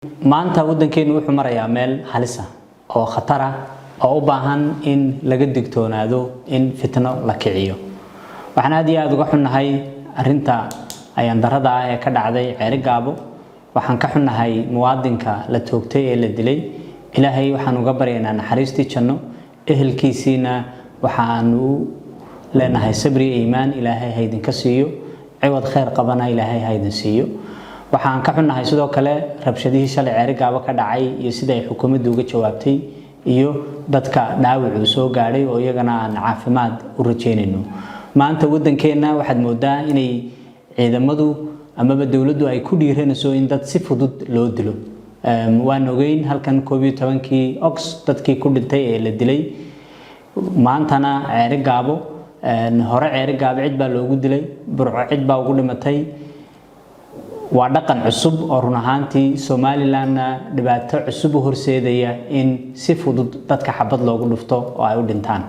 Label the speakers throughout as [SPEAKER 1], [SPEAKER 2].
[SPEAKER 1] maanta wadankeenu wuxuu marayaa meel halis ah oo khatar ah oo u baahan in laga digtoonaado in fitno la kiciyo waxaan aad iyo aad uga xunnahay arinta ayaan darada ah ee ka dhacday Ceerigaabo waxaan ka xunnahay muwaadinka la toogtay ee la dilay ilaahay waxaan uga baryaynaa naxariistii janno ehelkiisina waxaan u leenahay sabri iyo iimaan ilaahay ha idin ka siiyo ciwad khayr qabana ilaahay ha idin siiyo waxaan ka xunnahay sidoo kale rabshadihii shalay Ceerigaabo ka dhacay iyo sida ay xukuumaddu uga jawaabtay iyo dadka dhaawac soo gaaray oo iyagana aan caafimaad u rajeynayno maanta wadankeena waxaad moodaa inay ciidamadu ama dawladdu ay ku dhiiranayso in dad si fudud loo dilo waan ogeyn halkan 12kii Ox dadkii ku dhintay ee la dilay maantana Ceerigaabo hore Ceerigaabo cid baa loogu dilay burco cid baa ugu dhimatay waa dhaqan cusub oo run ahaantii Somaliland dhibaato cusub u horseedaya in si fudud dadka xabad loogu dhufto oo ay u dhintaan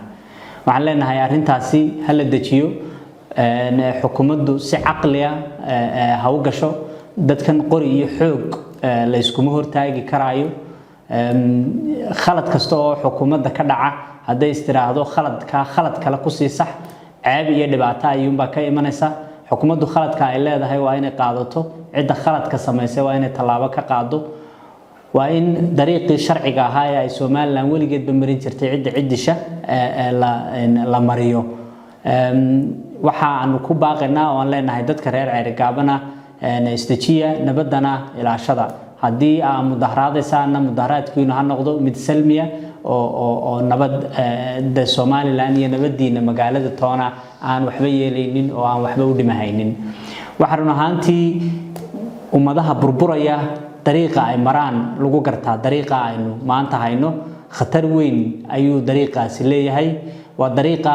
[SPEAKER 1] waxaan leenahay arintaasi hal la dajiyo xukuumaddu si caqli ah ha u gasho dadkan qori iyo xoog la isku hortaagi karaayo khalad kasta oo xukuumadda ka dhaca haday istiraahdo khalad kale ku sii sax ceeb iyo dhibaato ayuunba ka imanaysa xukuumaddu khaladka ay leedahay waa inay qaadato cid khaladka sameysay waa inay talaabo ka qaado waa in dariiqii sharciga ahaa ee ay Soomaaliland waligeed marin jirtay ciddisha la mariyo waxaan ku baaqaynaa oo aan leenahay dadka reer Ceerigaabana istajiya nabadana ilaashada hadii aan mudaharaadaysaana mudaharaadkiina ha noqdo mid salmiya oo nabad Somaliland iyo nabadiina magaalada toona aan waxba yeelaynin oo aan waxba u dhimahaynin waxaan ahaantii ummadaha burburaya dariiqa ay maraan lagu gartaa dariiqa aynu maanta hayno khatar weyn ayuu dariiqaasi leeyahay waa dariiqa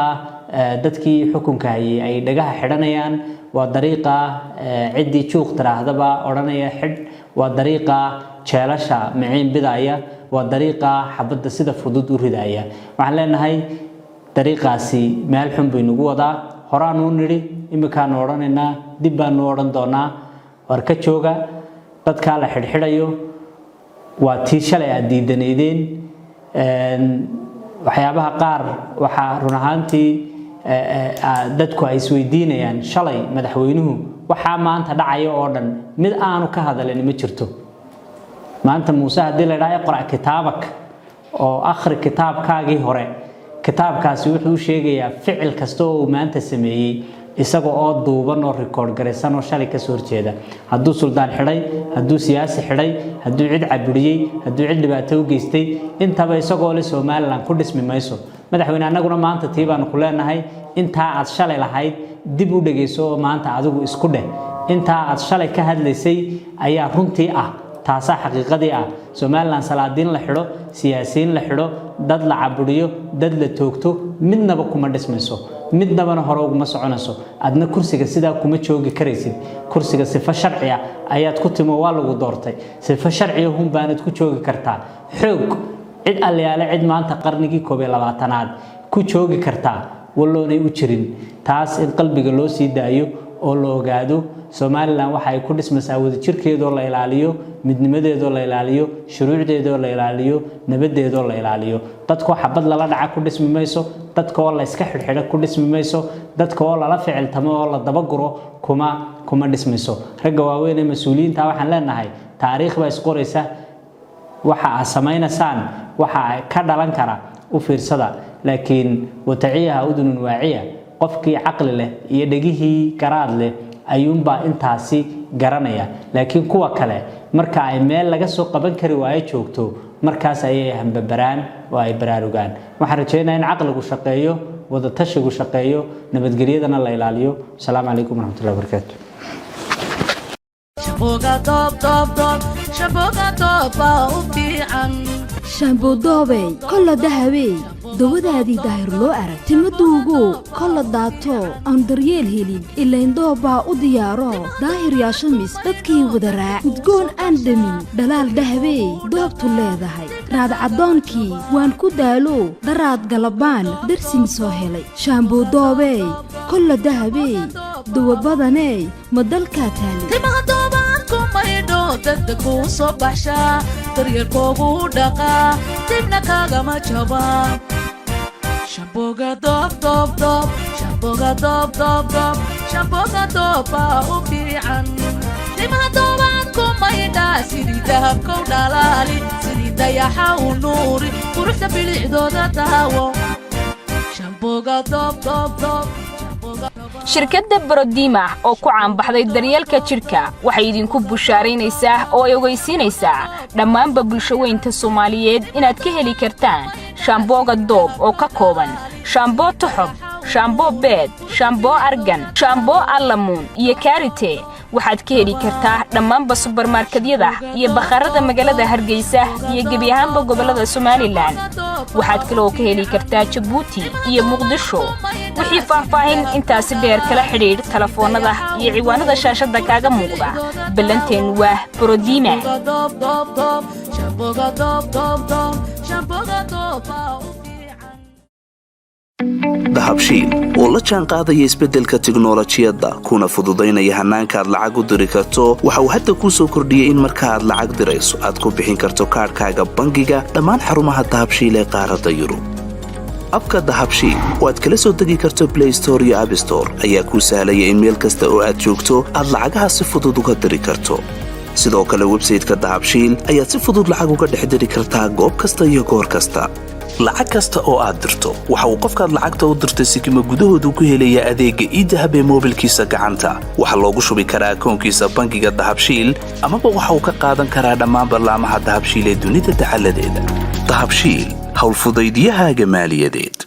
[SPEAKER 1] dadkii xukunka hayay ay dhagaha xidhanayaan waa dariiqa cidii juuq tiraahdaa oranaya xid waa dariiqa jeelasha miciin bidaya waa dariiqa xabadda sida fudud u ridaya waxaan leenahay dariiqaasi meel xun bay nagu wadaa horaan u niri imika nooranayna dib baan u oran doonaa war ka jooga dadka la xidhxidhayo waa tii shalay aad diidaneedeen waxyaabaha qaar waxa run ahaantii dadku ay isweydiinayaan shalay madaxweynuhu waxa maanta dhacaya oo dhan mid aanu ka hadalin ma jirto maanta Muuse hadii la yiraahdo qora kitaabak oo akhri kitaabkaagii hore kitaabkaasi wuxuu sheegayaa ficil kasta oo maanta sameeyay isaga oo duuban oo record gareysan oo shalay ka soo horjeeda haduu suldaan xidhay haduu siyaasi xidhay haduu cid cabiriyay haduu cid dhibaato u geystay intaba isagoo le Somaliland ku dhismi mayso madaxweyne anaguna maanta tiibaan ku leenahay inta aad shalay lahayd dib u dhageyso maanta adigu isku dheh inta aad shalay ka hadlaysay ayaa runtii ah taasa xaqiiqadii ah Somaliland salaadiin la xidho siyaasiyiin la xidho dad la caburiyo dad la toogto midnaba kuma dhismayso midnaba hore ugu ma soconayso adna kursiga sida kuma joogi karaysid kursiga sifa sharci ah ayaad ku timo waa lagu doortay sifa sharci ah baanad ku joogi kartaa xoog cid aliyaale cid maanta qarnigii 22aad ku joogi kartaa waloonay u jirin taas in qalbiga loo sii daayo oo loo ogaado Somaliland waxa ay ku dhismaysaa wada jirkeedo la ilaaliyo midnimadeedo la ilaaliyo shuruucdeedo la ilaaliyo nabadeedo la ilaaliyo dadku xabad lala dhaca ku dhismi mayso dadka oo la iska xidhxidha ku dhismi mayso dadka oo la ficiltamo oo la dabaguro kuma dhismayso ragga waaweyn ee mas'uuliyiinta waxaan leenahay taariikh baa isqoraysa waxa ay sameynayaan waxa ay ka dhalan kara u fiirsada laakiin wataciyaha udunun waaciya qofkii aqli leh iyo dhagihii garaad leh ayuunba intaasi garanaya laakiin kuwa kale marka ay meel laga soo qaban kari waayo joogto markaas ayay hanbabaraan oo ay baraarugaan waxaan rajaynayaa in aqligu shaqeeyo wada tashigu shaqeeyo nabadgelyadana la ilaaliyo assalaamu calaykum warahmatullahi wabarakatuh
[SPEAKER 2] shaambo doobey kolla dahabey dawadaadii daahir loo arag timaduugu kolla daato aan daryeel helin ilayn doobbaa u diyaaro daahir yaashamis dadkii wada raac udgoon aan dhamin dhalaal dahabey doobtu leedahay raadcadoonkii waan ku daalo daraad galabaan darsin soo helay shaambo doobey kolla dahabey dawabadaney ma dalkaa taali
[SPEAKER 3] dadku soo baxshaa daryeelkoogu dhaqaa dibna kaagama jabaan shamboga doob doob doob shamboga doob doob doob shamboga dooba u fiican timaha doobaad ku maydhaa sidii dahabkow dhalaali sidii dayaxa u nuuri quruxda bilicdooda daawo shamboga doob doob doob
[SPEAKER 4] shirkadda Brodima oo ku caanbaxday daryeelka jirka waxay idinku bushaaraynaysaa oo ay ogeysiinaysaa dhammaanba bulshaweynta Soomaaliyeed inaad ka heli kartaan shaambooga doob oo ka kooban shaamboo toxob shaamboo beed shaamboo argan shaamboo allamuun iyo karite waxaad ka heli kartaa dhammaanba supermarketyada iyo bakhaarada magaalada Hargeysa iyo gebi ahaanba gobolada Somaliland waxaad kaloo ka heli kartaa Djibouti iyo Muqdisho wixii faahfaahin intaasi dheer kala xiriir telefoonada iyo ciwaanada shaashada kaaga muuqda ballanteen waa Brodima
[SPEAKER 5] dahabshiil oo la jaan qaadaya isbeddelka tiknoolajiyadda kuna fududaynaya hannaanka aad lacag u diri karto waxa uu hadda kuu soo kordhiyey in marka aad lacag dirayso aad ku bixin karto kaadhkaaga bangiga dhammaan xarumaha dahabshiil ee qaaradda Yurub abka dahabshiil oo aad kala soo degi karto Play Store iyo App Store ayaa kuu sahlaya in meel kasta oo aad joogto aad lacagaha si fudud uga diri karto sidoo kale website-ka dahabshiil ayaad si fudud lacag uga dhex diri kartaa goob kasta iyo goor kasta lacag kasta oo aad dirto waxa uu qofkaad lacagta u dirtay sikimo gudahoodu ku helaya adeegga e-dahab ee moobilkiisa gacanta waxa loogu shubi karaa akoonkiisa bangiga dahabshiil ama waxa uu ka qaadan karaa dhammaan barnaamijyada dahabshiil ee dunida dacaladeeda dahabshiil hawl fudaydiyahaaga maaliyadeed